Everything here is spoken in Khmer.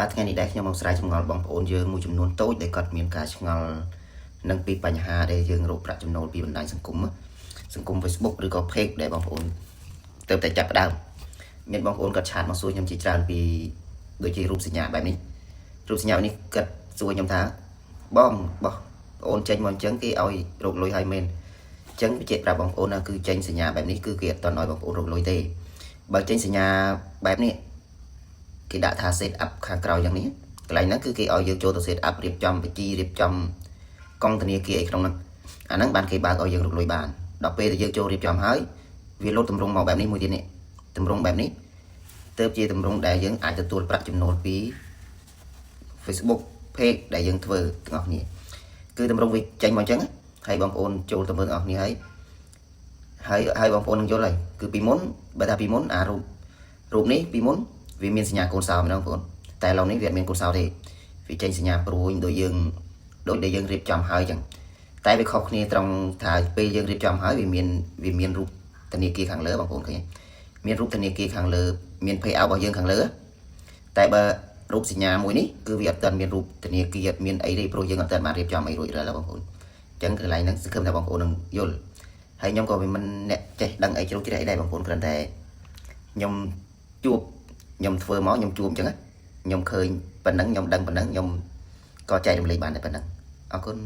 បាទថ្ងៃនេះដែរខ្ញុំមកស្រាវជ្រាវចម្ងល់បងប្អូនយើងមួយចំនួនតូចដែលគាត់មានការឆ្ងល់នឹងពីបញ្ហាដែលយើងរកប្រាក់ចំណូលពីបណ្ដាញសង្គម Facebook ឬក៏ Page ដែលបងប្អូនទៅតែចាប់ផ្ដើមមានបងប្អូនគាត់ឆាតមកសួរខ្ញុំជាច្រើនពីដូចជារូបសញ្ញាបែបនេះរូបសញ្ញានេះគាត់សួរខ្ញុំថាបងអូនចេញមកអញ្ចឹងគេឲ្យរកលុយឲ្យមែនអញ្ចឹងបញ្ជាក់ប្រាប់បងប្អូនថាគឺចេញសញ្ញាបែបនេះគឺគេអត់តន់ឲ្យបងប្អូនរកលុយទេបើចេញសញ្ញាបែបនេះគេដាក់ថា set up ខាងក្រោយយ៉ាងនេះកន្លែងហ្នឹងគឺគេឲ្យយើងចូលទៅ set up រៀបចំបញ្ជីរៀបចំកងធនាគារអីក្នុងហ្នឹងអាហ្នឹងបានគេបើកឲ្យយើងរកលុយបានដល់ពេលដែលយើងចូលរៀបចំហើយវាលោតតម្រង់មកបែបនេះមួយទៀតនេះតម្រង់បែបនេះទៅជាតម្រង់ដែលយើងអាចទទួលប្រាក់ចំណូលពី Facebook Page ដែលយើងធ្វើទាំងអស់គ្នាគឺតម្រង់វាចេញមកអញ្ចឹងហើយបងប្អូនចូលទៅមើលទាំងអស់គ្នាហើយបងប្អូននឹងយល់ហើយគឺពីមុនបើថាពីមុនអារូបនេះពីមុនវាមានសញ្ញាកូនសោម្ដងបងប្អូនតែឡងនេះវាអត់មានកូនសោទេវាចេញសញ្ញាព្រួយដូចដែលយើងរៀបចំហើយអញ្ចឹងតែវាខុសគ្នាត្រង់ថាពេលយើងរៀបចំហើយវាមានរូបធនាគារខាងលើបងប្អូនឃើញមានរូបធនាគារខាងលើមាន payout របស់យើងខាងលើតែបើរូបសញ្ញាមួយនេះគឺវាអត់ទាន់មានរូបធនាគារមានអីទេព្រោះយើងអត់ទាន់បានរៀបចំអីរួចរាល់បងប្អូនអញ្ចឹងកន្លែងហ្នឹងសង្ឃឹមថាបងប្អូននឹងយល់ហើយខ្ញុំក៏មិនអ្នកចេះដឹងអីជ្រៅជ្រែកអីដែរបងប្អូនគ្រាន់តែខ្ញុំជួបខ្ញុំធ្វើមកខ្ញុំជួបអញ្ចឹងខ្ញុំឃើញប៉ុណ្ណឹងខ្ញុំដឹងប៉ុណ្ណឹងខ្ញុំក៏ចែករំលែកបានតែប៉ុណ្ណឹងអរគុណ